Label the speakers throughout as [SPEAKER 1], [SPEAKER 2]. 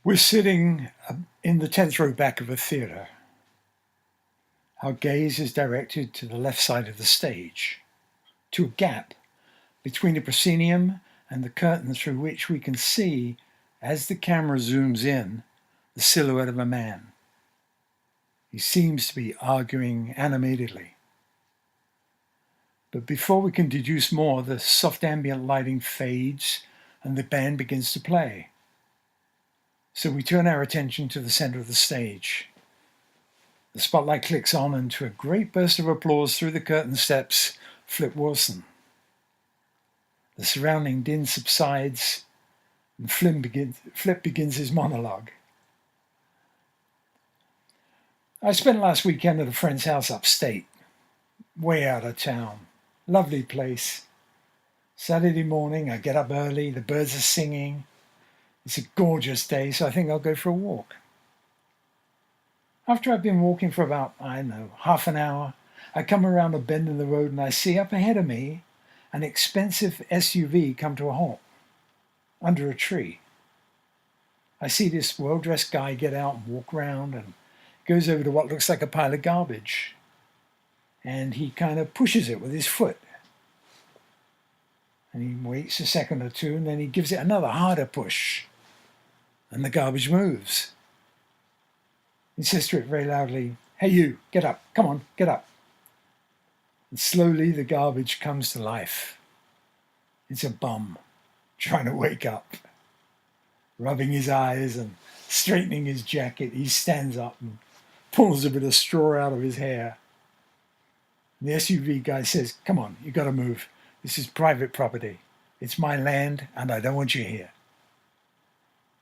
[SPEAKER 1] We're sitting in the 10th row back of a theatre. Our gaze is directed to the left side of the stage, to a gap between the proscenium and the curtain through which we can see, as the camera zooms in, the silhouette of a man. He seems to be arguing animatedly. But before we can deduce more, the soft ambient lighting fades and the band begins to play. So we turn our attention to the center of the stage. The spotlight clicks on, and to a great burst of applause through the curtain steps Flip Wilson. The surrounding din subsides, and Flip begins his monologue. I spent last weekend at a friend's house upstate, way out of town. Lovely place. Saturday morning, I get up early, the birds are singing. It's a gorgeous day, so I think I'll go for a walk. After I've been walking for about, half an hour, I come around a bend in the road and I see up ahead of me an expensive SUV come to a halt under a tree. I see this well-dressed guy get out and walk around and goes over to what looks like a pile of garbage. And he kind of pushes it with his foot. And he waits a second or two, and then he gives it another harder push. And the garbage moves. He says to it very loudly, "Hey you, get up, come on, get up." And slowly the garbage comes to life. It's a bum trying to wake up. Rubbing his eyes and straightening his jacket, he stands up and pulls a bit of straw out of his hair. The SUV guy says, "Come on, you got to move. This is private property. It's my land and I don't want you here."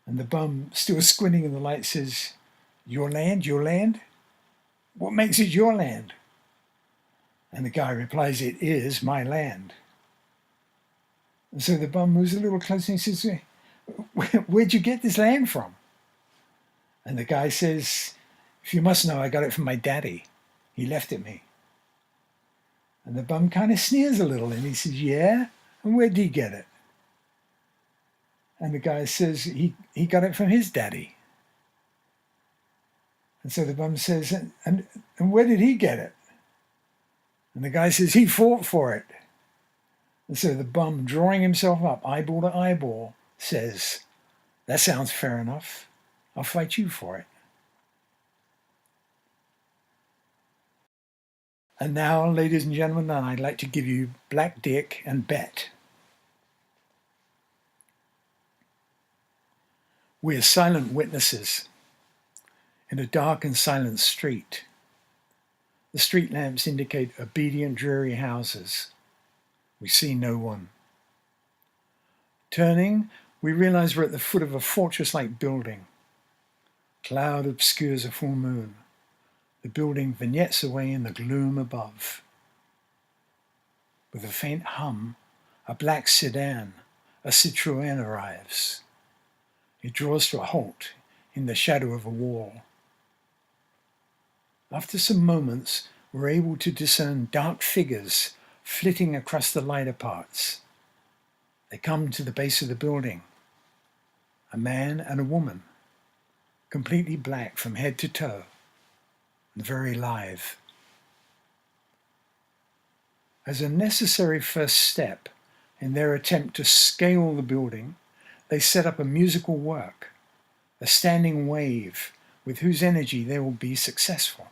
[SPEAKER 1] And the bum, still squinting in the light, says, "Your land? Your land? What makes it your land?" And the guy replies, "It is my land." And so the bum moves a little closer and he says, "Where'd you get this land from?" And the guy says, "If you must know, I got it from my daddy. He left it me." And the bum kind of sneers a little and he says, "Yeah? And where'd he get it?" And the guy says he got it from his daddy. And so the bum says, and where did he get it?" And the guy says, "He fought for it." And so the bum, drawing himself up, eyeball to eyeball, says, "That sounds fair enough. I'll fight you for it." And now, ladies and gentlemen, I'd like to give you Black Dick and Bet. We are silent witnesses in a dark and silent street. The street lamps indicate obedient, dreary houses. We see no one. Turning, we realize we're at the foot of a fortress-like building. Cloud obscures a full moon. The building vignettes away in the gloom above. With a faint hum, a black sedan, a Citroën, arrives. It draws to a halt in the shadow of a wall. After some moments, we're able to discern dark figures flitting across the lighter parts. They come to the base of the building. A man and a woman, completely black from head to toe, and very live. As a necessary first step in their attempt to scale the building, they set up a musical work, a standing wave with whose energy they will be successful.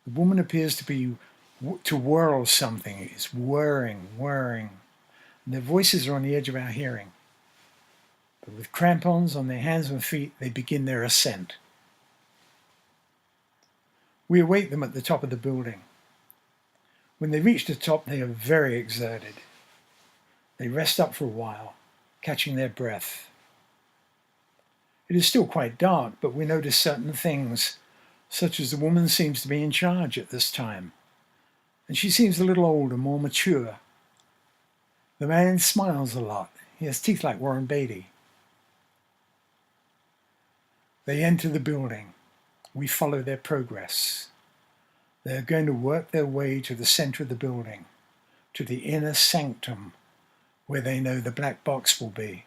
[SPEAKER 1] The woman appears to whirl something. It's whirring, and their voices are on the edge of our hearing. But with crampons on their hands and feet, they begin their ascent. We await them at the top of the building. When they reach the top, they are very exerted. They rest up for a while, catching their breath. It is still quite dark, but we notice certain things, such as the woman seems to be in charge at this time, and she seems a little older, more mature. The man smiles a lot. He has teeth like Warren Beatty. They enter the building. We follow their progress. They are going to work their way to the center of the building, to the inner sanctum, where they know the black box will be.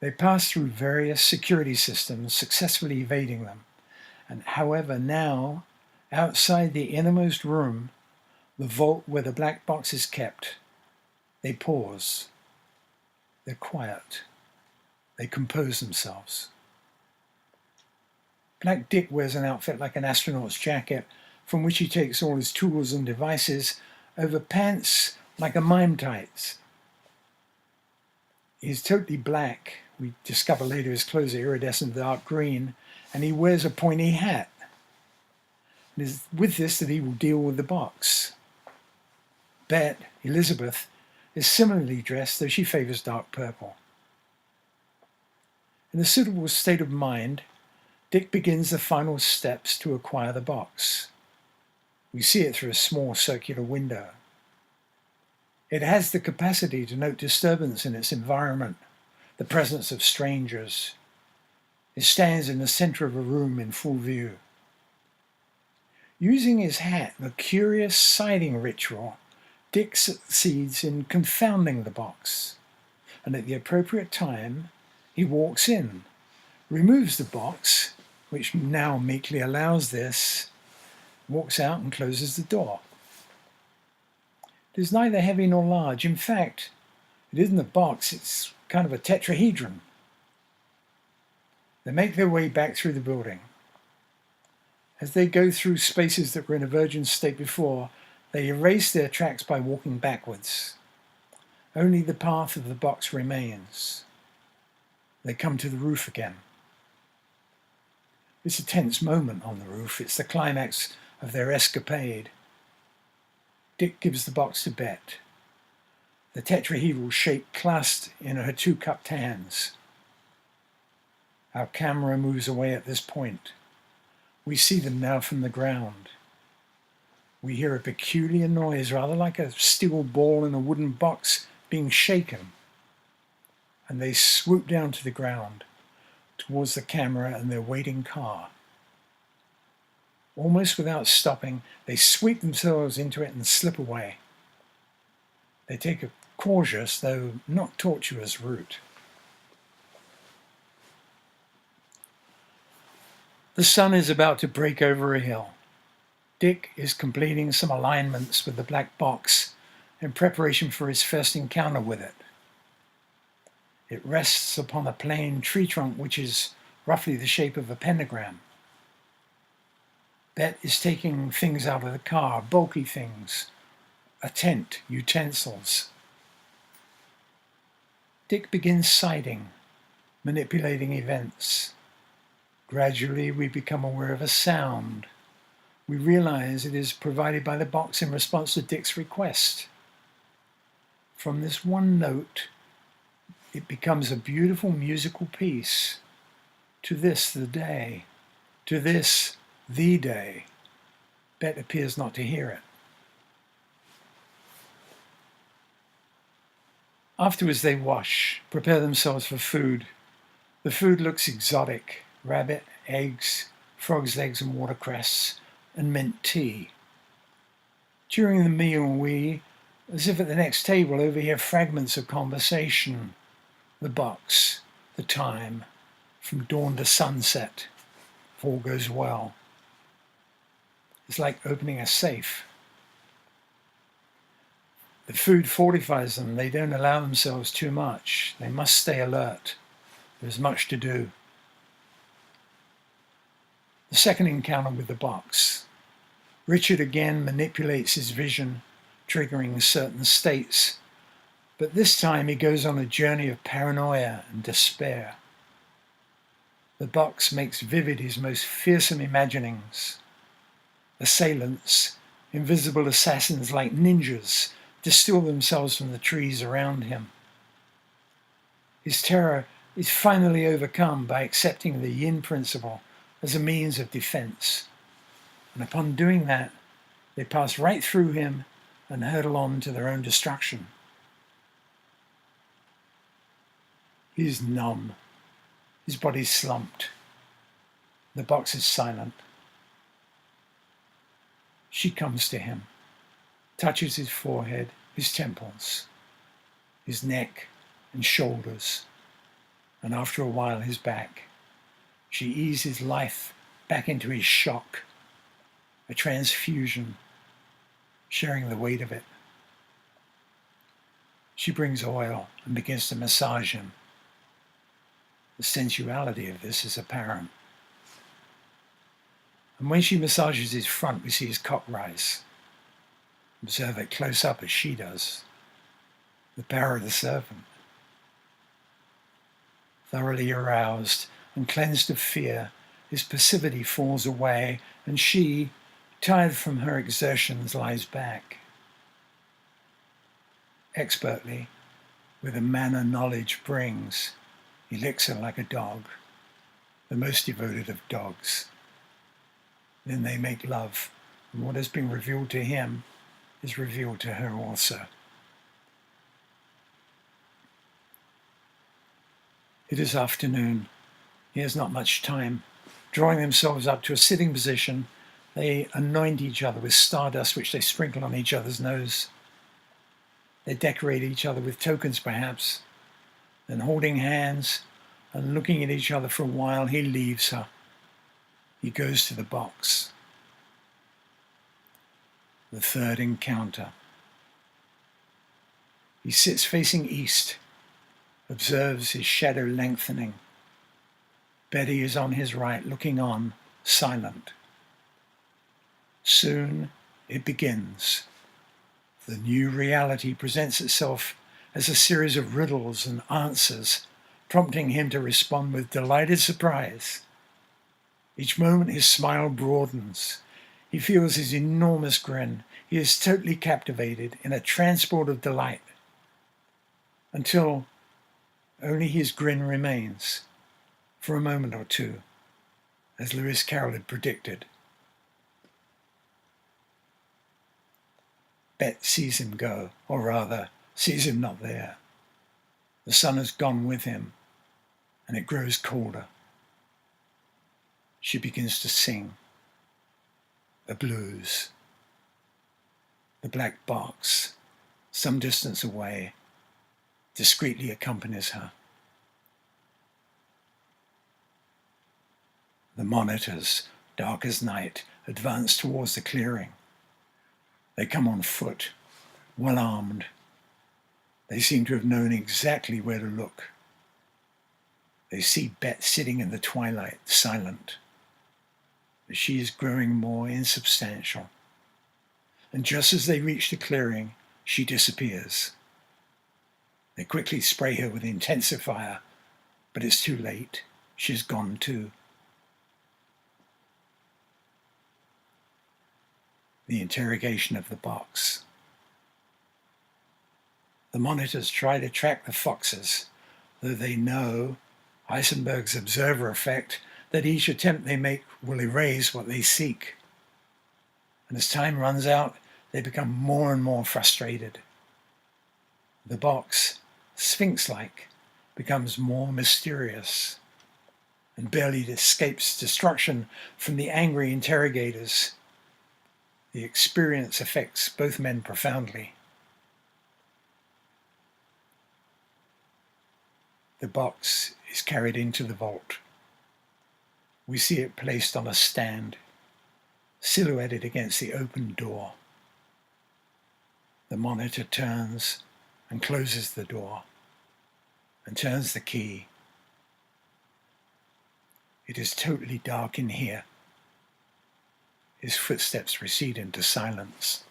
[SPEAKER 1] They pass through various security systems, successfully evading them. And however, now, outside the innermost room, the vault where the black box is kept, they pause. They're quiet. They compose themselves. Black Dick wears an outfit like an astronaut's jacket, from which he takes all his tools and devices, over pants like a mime tights. He's totally black. We discover later his clothes are iridescent dark green, and he wears a pointy hat. It is with this that he will deal with the box. Bet, Elizabeth, is similarly dressed, though she favors dark purple. In a suitable state of mind, Dick begins the final steps to acquire the box. We see it through a small circular window. It has the capacity to note disturbance in its environment, the presence of strangers. It stands in the center of a room in full view. Using his hat, the curious sighting ritual, Dick succeeds in confounding the box, and at the appropriate time, he walks in, removes the box, which now meekly allows this, walks out and closes the door. It is neither heavy nor large. In fact, it isn't a box, it's kind of a tetrahedron. They make their way back through the building. As they go through spaces that were in a virgin state before, they erase their tracks by walking backwards. Only the path of the box remains. They come to the roof again. It's a tense moment on the roof. It's the climax of their escapade. Dick gives the box to Bet, the tetrahedral shape clasped in her two cupped hands. Our camera moves away at this point. We see them now from the ground. We hear a peculiar noise, rather like a steel ball in a wooden box being shaken. And they swoop down to the ground, towards the camera and their waiting car. Almost without stopping, they sweep themselves into it and slip away. They take a cautious, though not tortuous, route. The sun is about to break over a hill. Dick is completing some alignments with the black box in preparation for his first encounter with it. It rests upon a plain tree trunk which is roughly the shape of a pentagram. Bet is taking things out of the car, bulky things, a tent, utensils. Dick begins sighting, manipulating events. Gradually we become aware of a sound. We realize it is provided by the box in response to Dick's request. From this one note, it becomes a beautiful musical piece. To this, the day. To this, the day. Bet appears not to hear it. Afterwards they wash, prepare themselves for food. The food looks exotic. Rabbit, eggs, frog's legs and watercress, and mint tea. During the meal we, as if at the next table, overhear fragments of conversation. The box, the time, from dawn to sunset, if all goes well. It's like opening a safe. The food fortifies them. They don't allow themselves too much. They must stay alert. There's much to do. The second encounter with the box. Richard again manipulates his vision, triggering certain states, but this time he goes on a journey of paranoia and despair. The box makes vivid his most fearsome imaginings. Assailants, invisible assassins like ninjas, distill themselves from the trees around him. His terror is finally overcome by accepting the yin principle as a means of defense. And upon doing that, they pass right through him and hurtle on to their own destruction. He is numb. His body's slumped. The box is silent. She comes to him, touches his forehead, his temples, his neck and shoulders. and after a while his back. She eases life back into his shock, a transfusion, sharing the weight of it. She brings oil and begins to massage him. The sensuality of this is apparent. And when she massages his front, we see his cock rise. Observe it close up as she does. The power of the serpent. Thoroughly aroused and cleansed of fear, his passivity falls away, and she, tired from her exertions, lies back. Expertly, with a manner knowledge brings, he licks her like a dog, the most devoted of dogs. Then they make love, and what has been revealed to him is revealed to her also. It is afternoon. He has not much time. Drawing themselves up to a sitting position, they anoint each other with stardust which they sprinkle on each other's nose. They decorate each other with tokens, perhaps. Then, holding hands and looking at each other for a while, he leaves her. He goes to the box. The third encounter. He sits facing east, observes his shadow lengthening. Betty is on his right, looking on, silent. Soon it begins. The new reality presents itself as a series of riddles and answers, prompting him to respond with delighted surprise. Each moment his smile broadens. He feels his enormous grin. He is totally captivated in a transport of delight, until only his grin remains, for a moment or two, as Lewis Carroll had predicted. Bet sees him go, or rather, sees him not there. The sun has gone with him, and it grows colder. She begins to sing. A blues. The black box, some distance away, discreetly accompanies her. The monitors, dark as night, advance towards the clearing. They come on foot, well armed. They seem to have known exactly where to look. They see Bet sitting in the twilight, silent. But she is growing more insubstantial. And just as they reach the clearing, she disappears. They quickly spray her with intensifier, but it's too late. She's gone too. The interrogation of the box. The monitors try to track the foxes, though they know, Heisenberg's observer effect, that each attempt they make will erase what they seek. And as time runs out, they become more and more frustrated. The box, sphinx-like, becomes more mysterious and barely escapes destruction from the angry interrogators. The experience affects both men profoundly. The box is carried into the vault. We see it placed on a stand, silhouetted against the open door. The monitor turns and closes the door and turns the key. It is totally dark in here. His footsteps recede into silence.